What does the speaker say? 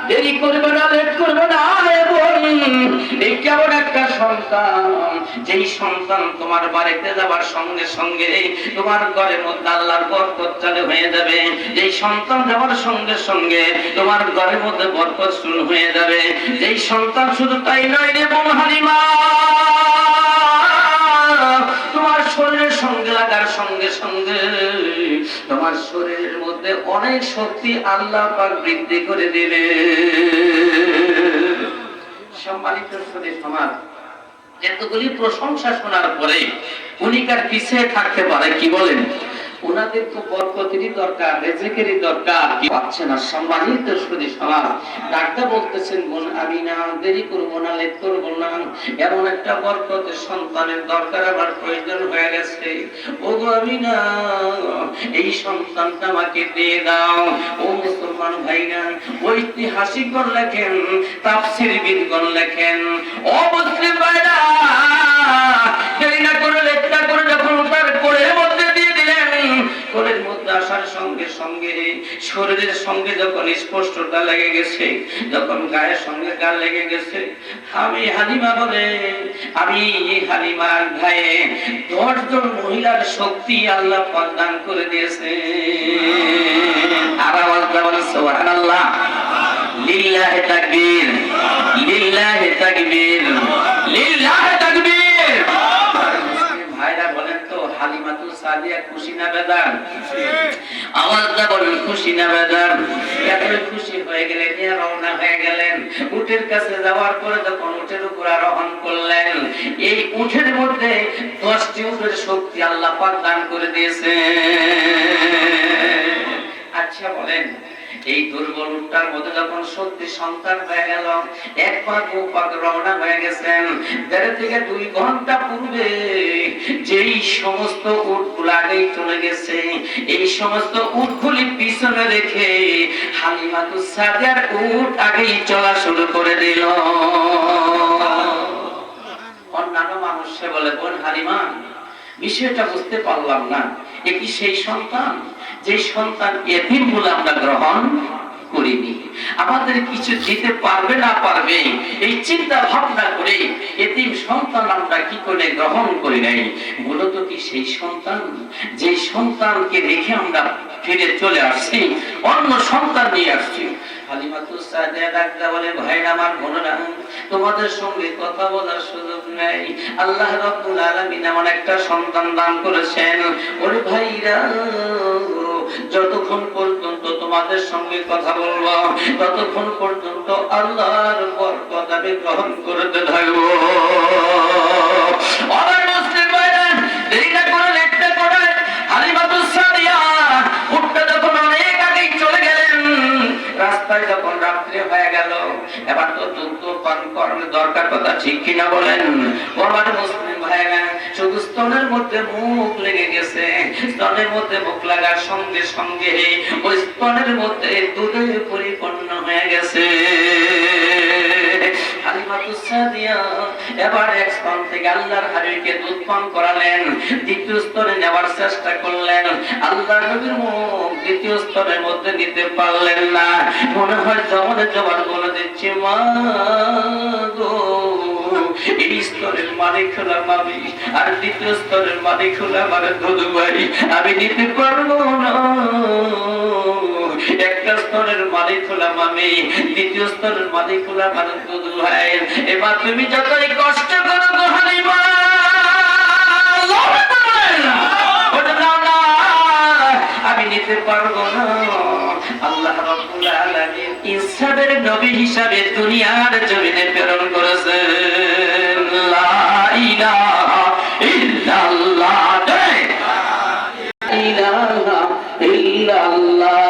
দেরি করবে না, লেট করবে না। এবং এই কেমন একটা সন্তান, যেই সন্তান তোমার বাড়িতে যাবার সঙ্গে সঙ্গে তোমার ঘরের মধ্যে আল্লাহর বরকত চালু হয়ে যাবে। যেই সন্তান যাওয়ার সঙ্গে সঙ্গে তোমার ঘরের মধ্যে বরকত শুরু হয়ে যাবে। যেই সন্তান শুধু তাই নয় রে বোন হালিমা, তোমার শরীরের সঙ্গে লাগার সঙ্গে সঙ্গে তোমার শরীরের মধ্যে অনেক শক্তি আল্লাহ পাক বৃদ্ধি করে দিবে। সম্মানিত শরীর সমাজ, এতগুলি প্রশংসা শোনার পরে উনি কার পিছিয়ে থাকতে পারে? কি বলেন? ওনাদের তো বরকতেরই দরকার, রিজিকেরই দরকার, কি পাচ্ছে না। সম্মানিত শরীর সমাজ, ডাক্তার বলতেছেন বোন আমিনা, দেরি করবো না, লেট করবো না, এমন একটা বরকতের সন্তানের দরকার আমার প্রয়োজন হয়ে গেছে। ও গো আমিনা, এই সন্তানটা আমাকে দিয়ে দাও। ও মুসলমান ভাইরা, ঐতিহাসিকগণ লেখেন, তাফসীরবিদগণ লেখেন, ও মুসলিম ভাইরা, দেরি না করে, লেট না করে যখন তার কোলের মধ্যে দিয়ে দিলেন, কোলের মধ্যে আসার সঙ্গে সঙ্গে শরীরের সঙ্গে যখন স্পষ্টতা লেগে গেছে, যখন গায়ের সঙ্গে গা লেগে গেছে, আমি হালিমা বলে, আমি হালিমার গায়ে 10 জন মহিলার শক্তি আল্লাহ প্রদান করে দিয়েছে। আর আওয়াজ বলেন সুবহানাল্লাহ, লিল্লাহি তাকবীর, লিল্লাহি তাকবীর, লিল্লাহি তাকবীর। ভাইরা বলেন তো, হালিমাতুস সাদিয়া খুশি না বেজার? আওয়াজটা বলেন, খুশি না বেজার? এত খুশি হয়ে গেলেন, নিয়ে রওনা হয়ে গেলেন। উটের কাছে যাওয়ার পরে যখন উটের উপর আরোহণ করলেন, এই উটের মধ্যে 10টি উটের শক্তি আল্লাহ পাক দান করে দিয়েছে। আচ্ছা বলেন, এই দুর্বল উটটার মধ্যে যখন সত্যি সন্তান হয়ে গেল, এক পাক ও পাক রওনা হয়ে গেছেন, 1.5 থেকে 2 ঘন্টা পূর্বে যেই সমস্ত উটগুলো আগেই চলে গেছে, এই সমস্ত উটগুলি পিছনে রেখে হালিমাতুস সাদিয়ার উট আগেই চলা শুরু করে দিল। অন্যান্য মানুষ সে বলে, বোন হালিমা, বিষয়টা বুঝতে পারলাম না, এ কি সেই সন্তান যে সন্তান এতিম বলে আমরা গ্রহণ করিনি? আমাদের কিছু দিতে পারবে না পারবে এই চিন্তা ভাবনা করে এতিম সন্তান আমরা কি করে গ্রহণ করি নাই? মূলত কি সেই সন্তান যে সন্তানকে রেখে আমরা ফিরে চলে আসছি, অন্য সন্তান নিয়ে আসছি? হালিমাতুস সাদিয়া ডাকতে বলে, ভাইরা আমার, বোনেরা, তোমাদের সঙ্গে কথা বলার সুযোগ নেই। আল্লাহ রাব্বুল আলামিন এমন একটা সন্তান দান করেছেন। ওরে ভাইরা, যতক্ষণ পর্যন্ত তোমাদের সঙ্গে কথা বলবো, ততক্ষণ পর্যন্ত আল্লাহর বরকত আমি গ্রহণ করতে থাকবো। আমার মুসলিম ভাইরা, দেরি না করে, লেট না করে, হালিমাতুস সাদিয়া উটটা যখন অনেক আগেই চলে গেলেন, রাস্তায় যখন রাত্রি হয়ে গেল, এবার তো দুধ পান করানোর দরকার, কথা ঠিক কিনা বলেন? আমার মুসলিম ভাইরা, শুধু স্তনের মধ্যে মুখ লেগে গেছে, স্তনের মধ্যে মুখ লাগার সঙ্গে সঙ্গে ওই স্তনের মধ্যে দুধে পরিপূর্ণ হয়ে গেছে। হালিমাতুস সাদিয়া এবার এক স্তন থেকে আল্লাহর হাবিবকে দুধ পান করালেন, দ্বিতীয় স্তরে নেওয়ার চেষ্টা করলেন, আল্লাহর নবীর মুখ দ্বিতীয় স্তরের মধ্যে নিতে পারলেন না। মনে হয় জবান বলে দিচ্ছে, মা গো, এই স্তরের মালিক হলাম আমি, আর দ্বিতীয় স্তরের মালিক হলাম আমার দুধ ভাই, আমি নিতে পারবো না। একটা স্তরের মালিক হলাম আমি, দ্বিতীয় স্তরের মালিক হলাম আমার দুধ ভাই। এবার তুমি যতই কষ্ট করো গো হালিমা, আমি নিতে পারবো না। আল্লাহ রাব্বুল আলামিন ইনসাফের নবী হিসাবে দুনিয়ার জমিনে প্রেরণ করেছেন। লা ইলাহা ইল্লাল্লাহ, লা ইলাহা ইল্লাল্লাহ।